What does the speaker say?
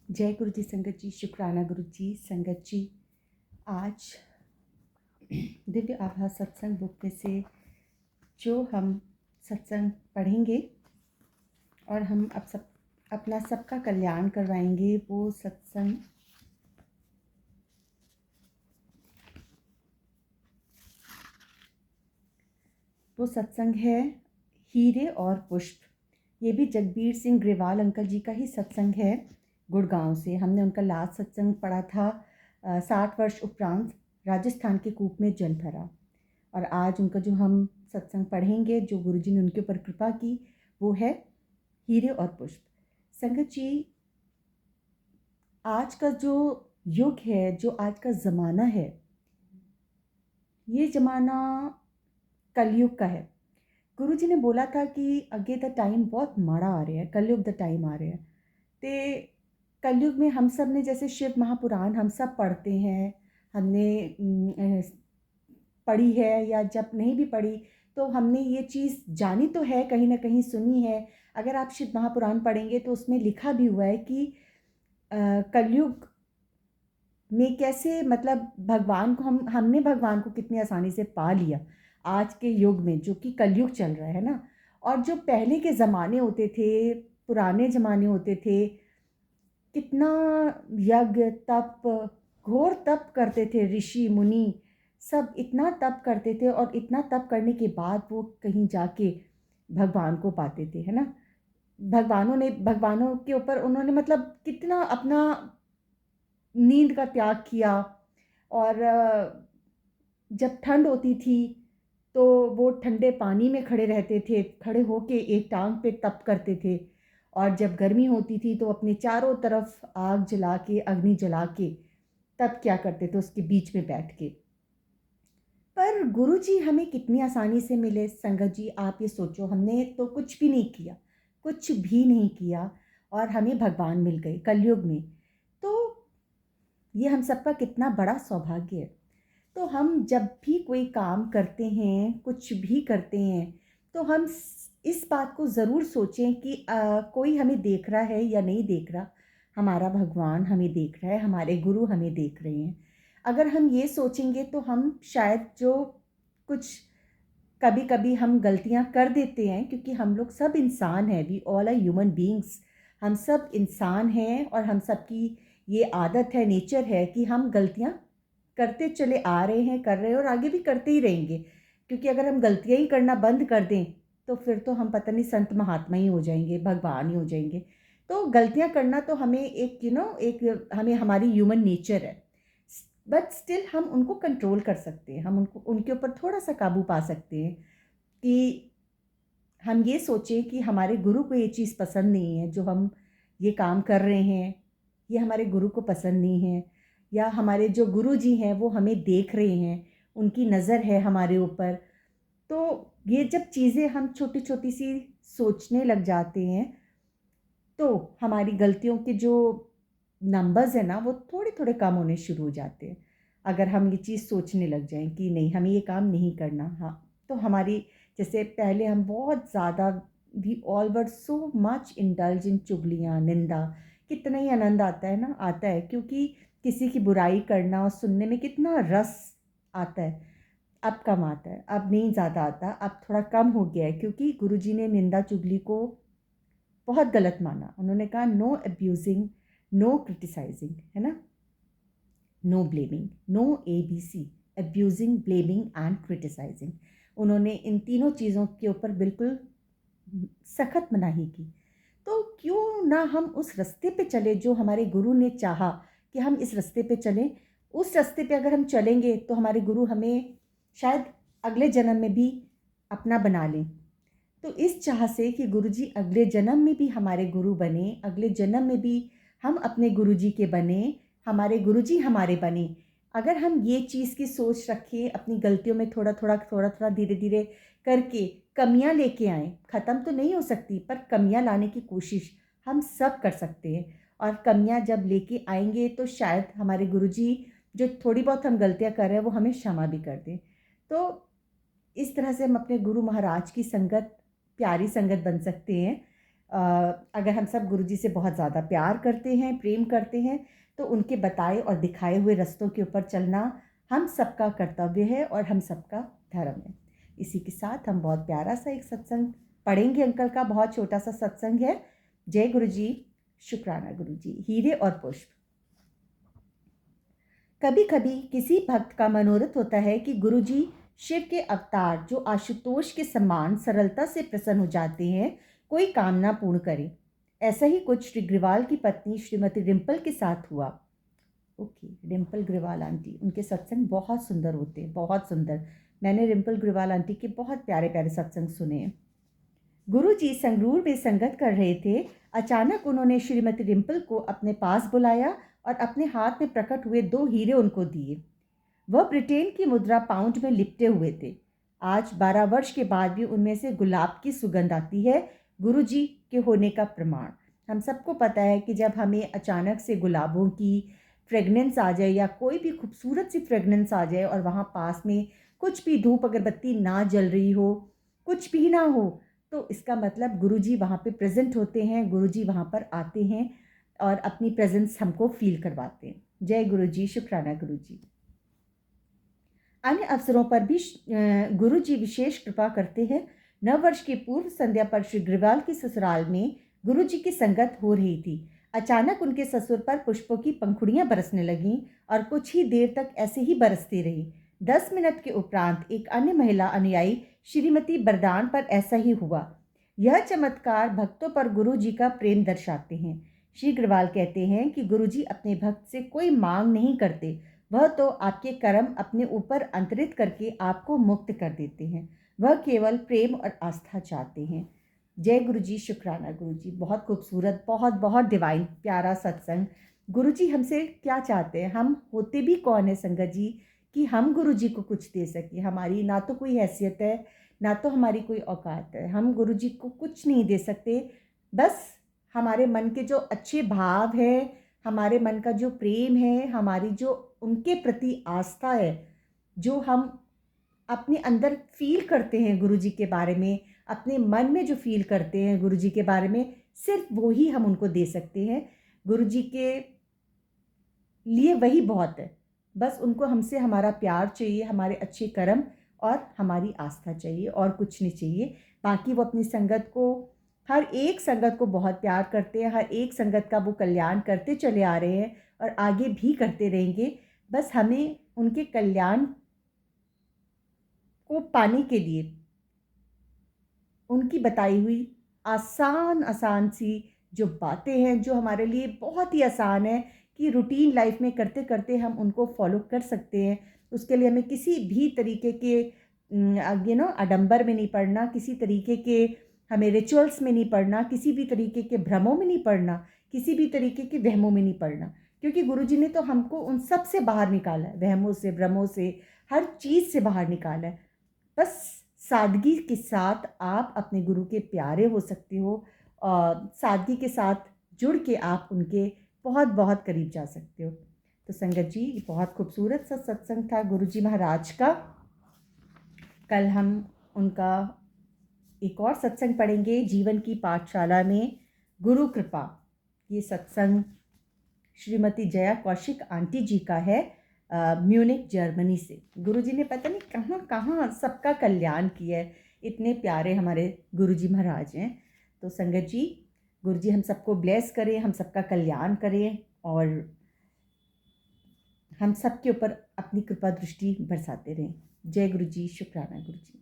जय गुरु जी संगत जी, शुक्राना गुरु जी संगत जी। आज दिव्य आभा सत्संग बुक में से जो हम सत्संग पढ़ेंगे और हम अपना सबका कल्याण करवाएंगे, वो सत्संग है हीरे और पुष्प। ये भी जगबीर सिंह ग्रेवाल अंकल जी का ही सत्संग है, गुड़गांव से। हमने उनका लास्ट सत्संग पढ़ा था 60 वर्ष उपरांत राजस्थान के कूप में जल भरा। और आज उनका जो हम सत्संग पढ़ेंगे, जो गुरुजी ने उनके ऊपर कृपा की, वो है हीरे और पुष्प। संगत जी, आज का जो युग है, जो आज का ज़माना है, ये ज़माना कलयुग का है। गुरुजी ने बोला था कि अगे द टाइम बहुत माड़ा आ रहा है, कलयुग द टाइम आ रहा है। तो कलयुग में हम सब ने जैसे शिव महापुराण हम सब पढ़ते हैं, हमने पढ़ी है या जब नहीं भी पढ़ी तो हमने ये चीज़ जानी तो है, कहीं ना कहीं सुनी है। अगर आप शिव महापुराण पढ़ेंगे तो उसमें लिखा भी हुआ है कि कलयुग में कैसे, मतलब भगवान को हमने भगवान को कितनी आसानी से पा लिया आज के युग में, जो कि कलयुग चल रहा है ना। और जो पहले के ज़माने होते थे, पुराने ज़माने होते थे, कितना यज्ञ तप, घोर तप करते थे ऋषि मुनि, सब इतना तप करते थे और इतना तप करने के बाद वो कहीं जाके भगवान को पाते थे, है ना। भगवानों के ऊपर उन्होंने मतलब कितना अपना नींद का त्याग किया। और जब ठंड होती थी तो वो ठंडे पानी में खड़े रहते थे, खड़े होके एक टांग पे तप करते थे। और जब गर्मी होती थी तो अपने चारों तरफ आग जला के, अग्नि जला के तब क्या करते थे, उसके बीच में बैठ के। पर गुरुजी हमें कितनी आसानी से मिले संगत जी, आप ये सोचो, हमने तो कुछ भी नहीं किया, कुछ भी नहीं किया और हमें भगवान मिल गए कलयुग में। तो ये हम सबका कितना बड़ा सौभाग्य है। तो हम जब भी कोई काम करते हैं, कुछ भी करते हैं, तो हम इस बात को ज़रूर सोचें कि कोई हमें देख रहा है या नहीं देख रहा। हमारा भगवान हमें देख रहा है, हमारे गुरु हमें देख रहे हैं। अगर हम ये सोचेंगे तो हम शायद जो कुछ कभी कभी हम गलतियां कर देते हैं, क्योंकि हम लोग सब इंसान हैं, we all are human beings. हम सब इंसान हैं और हम सब की ये आदत है, नेचर है कि हम गलतियां करते चले आ रहे हैं, कर रहे हैं और आगे भी करते ही रहेंगे। क्योंकि अगर हम गलतियां ही करना बंद कर दें तो फिर तो हम पता नहीं संत महात्मा ही हो जाएंगे, भगवान ही हो जाएंगे। तो गलतियां करना तो हमें एक एक हमें हमारी ह्यूमन नेचर है। बट स्टिल हम उनको कंट्रोल कर सकते हैं, हम उनको उनके ऊपर थोड़ा सा काबू पा सकते हैं कि हम ये सोचें कि हमारे गुरु को ये चीज़ पसंद नहीं है, जो हम ये काम कर रहे हैं ये हमारे गुरु को पसंद नहीं है। या हमारे जो गुरु जी हैं वो हमें देख रहे हैं, उनकी नज़र है हमारे ऊपर। तो ये जब चीज़ें हम छोटी छोटी सी सोचने लग जाते हैं तो हमारी गलतियों के जो नंबर्स हैं ना, वो थोड़े थोड़े कम होने शुरू हो जाते हैं। अगर हम ये चीज़ सोचने लग जाएं कि नहीं, हमें ये काम नहीं करना। हाँ, तो हमारी, जैसे पहले हम बहुत ज़्यादा, we all were so much indulge in चुगलियाँ, निंदा। कितना ही आनंद आता है ना, आता है, क्योंकि किसी की बुराई करना और सुनने में कितना रस आता है। अब कम आता है, अब नहीं ज़्यादा आता, अब थोड़ा कम हो गया है, क्योंकि गुरुजी ने निंदा चुगली को बहुत गलत माना। उन्होंने कहा नो अब्यूजिंग, नो क्रिटिसाइजिंग, है ना, no blaming, no ABC, abusing, blaming and criticizing. उन्होंने इन तीनों चीज़ों के ऊपर बिल्कुल सख्त मनाही की। तो क्यों ना हम उस रास्ते पे चले जो हमारे गुरु ने चाहा कि हम इस रास्ते पे चलें। उस रास्ते पे अगर हम चलेंगे तो हमारे गुरु हमें शायद अगले जन्म में भी अपना बना लें। तो इस चाह से कि गुरुजी अगले जन्म में भी हमारे गुरु बने, अगले जन्म में भी हम अपने गुरुजी के बने, हमारे गुरुजी हमारे बने। अगर हम ये चीज़ की सोच रखें, अपनी गलतियों में थोड़ा थोड़ा धीरे धीरे करके कमियां लेके आएँ, ख़त्म तो नहीं हो सकती पर कमियां लाने की कोशिश हम सब कर सकते हैं। और कमियां जब लेके आएंगे तो शायद हमारे गुरुजी जो थोड़ी बहुत हम गलतियां कर रहे हैं वो हमें क्षमा भी कर दें। तो इस तरह से हम अपने गुरु महाराज की संगत, प्यारी संगत बन सकते हैं। अगर हम सब गुरुजी से बहुत ज़्यादा प्यार करते हैं, प्रेम करते हैं, तो उनके बताए और दिखाए हुए रास्तों के ऊपर चलना हम सबका कर्तव्य है और हम सबका धर्म है। इसी के साथ हम बहुत प्यारा सा एक सत्संग पढ़ेंगे। अंकल का बहुत छोटा सा सत्संग है। जय गुरु जी, शुक्राना गुरु जी। हीरे और पुष्प। कभी कभी किसी भक्त का मनोरथ होता है कि गुरुजी शिव के अवतार जो आशुतोष के समान सरलता से प्रसन्न हो जाते हैं, कोई कामना पूर्ण करें। ऐसा ही कुछ श्री ग्रिवाल की पत्नी श्रीमती रिम्पल के साथ हुआ। ओके, रिम्पल ग्रिवाल आंटी, उनके सत्संग बहुत सुंदर होते हैं, बहुत सुंदर। मैंने रिम्पल ग्रिवाल आंटी के बहुत प्यारे प्यारे सत्संग सुने हैं। गुरुजी संगरूर में संगत कर रहे थे। अचानक उन्होंने श्रीमती रिम्पल को अपने पास बुलाया और अपने हाथ में प्रकट हुए 2 हीरे उनको दिए। वह ब्रिटेन की मुद्रा पाउंड में लिपटे हुए थे। आज 12 वर्ष के बाद भी उनमें से गुलाब की सुगंध आती है, गुरुजी के होने का प्रमाण। हम सबको पता है कि जब हमें अचानक से गुलाबों की फ्रेगनेंस आ जाए या कोई भी खूबसूरत सी फ्रेगनेंस आ जाए और वहाँ पास में कुछ भी धूप अगरबत्ती ना जल रही हो, कुछ भी ना हो, तो इसका मतलब गुरुजी वहाँ पे प्रेजेंट होते हैं, गुरुजी वहाँ पर आते हैं और अपनी प्रेजेंस हमको फील करवाते हैं। जय गुरुजी, शुक्राना गुरुजी। अन्य अवसरों पर भी गुरुजी विशेष कृपा करते हैं। नव वर्ष की पूर्व संध्या पर श्री ग्रिवाल की ससुराल में गुरुजी की संगत हो रही थी। अचानक उनके ससुर पर पुष्पों की पंखुड़ियां बरसने लगीं और कुछ ही देर तक ऐसे ही बरसती रही। 10 मिनट के उपरांत एक अन्य महिला अनुयायी श्रीमती बरदान पर ऐसा ही हुआ। यह चमत्कार भक्तों पर गुरुजी का प्रेम दर्शाते हैं। श्री ग्रिवाल कहते हैं कि गुरुजी अपने भक्त से कोई मांग नहीं करते, वह तो आपके कर्म अपने ऊपर अंतरित करके आपको मुक्त कर देते हैं। वह केवल प्रेम और आस्था चाहते हैं। जय गुरु जी, शुक्राना गुरु जी। बहुत खूबसूरत, बहुत बहुत डिवाइन प्यारा सत्संग। गुरु जी हमसे क्या चाहते हैं? हम होते भी कौन है संगत जी कि हम गुरु जी को कुछ दे सके? हमारी ना तो कोई हैसियत है, ना तो हमारी कोई औकात है। हम गुरु जी को कुछ नहीं दे सकते। बस हमारे मन के जो अच्छे भाव है, हमारे मन का जो प्रेम है, हमारी जो उनके प्रति आस्था है, जो हम अपने अंदर फील करते हैं गुरु जी के बारे में, अपने मन में जो फील करते हैं गुरु जी के बारे में, सिर्फ वो ही हम उनको दे सकते हैं। गुरु जी के लिए वही बहुत है। बस उनको हमसे हमारा प्यार चाहिए, हमारे अच्छे कर्म और हमारी आस्था चाहिए, और कुछ नहीं चाहिए। बाकी वो अपनी संगत को, हर एक संगत को बहुत प्यार करते हैं, हर एक संगत का वो कल्याण करते चले आ रहे हैं और आगे भी करते रहेंगे। बस हमें उनके कल्याण को पाने के लिए उनकी बताई हुई आसान आसान सी जो बातें हैं, जो हमारे लिए बहुत ही आसान है कि रूटीन लाइफ में करते करते हम उनको फॉलो कर सकते हैं। उसके लिए हमें किसी भी तरीके के आडंबर में नहीं पड़ना, किसी तरीके के हमें रिचुअल्स में नहीं पड़ना, किसी भी तरीके के भ्रमों में नहीं पड़ना, किसी भी तरीके के वहमों में नहीं पड़ना। क्योंकि गुरुजी ने तो हमको उन सब से बाहर निकाला है, वहमों से, भ्रमों से, हर चीज़ से बाहर निकाला है। बस सादगी के साथ आप अपने गुरु के प्यारे हो सकते हो, और सादगी के साथ जुड़ के आप उनके बहुत बहुत करीब जा सकते हो। तो संगत जी, बहुत खूबसूरत सा सत्संग था गुरु जी महाराज का। कल हम उनका एक और सत्संग पढ़ेंगे, जीवन की पाठशाला में गुरु कृपा। ये सत्संग श्रीमती जया कौशिक आंटी जी का है, म्यूनिक जर्मनी से। गुरुजी ने पता नहीं कहाँ कहाँ सबका कल्याण किया है। इतने प्यारे हमारे गुरुजी महाराज हैं। तो संगत जी, गुरुजी हम सबको ब्लेस करें, हम सबका कल्याण करें और हम सबके ऊपर अपनी कृपा दृष्टि बरसाते रहें। जय गुरु जी, शुक्राना गुरु जी।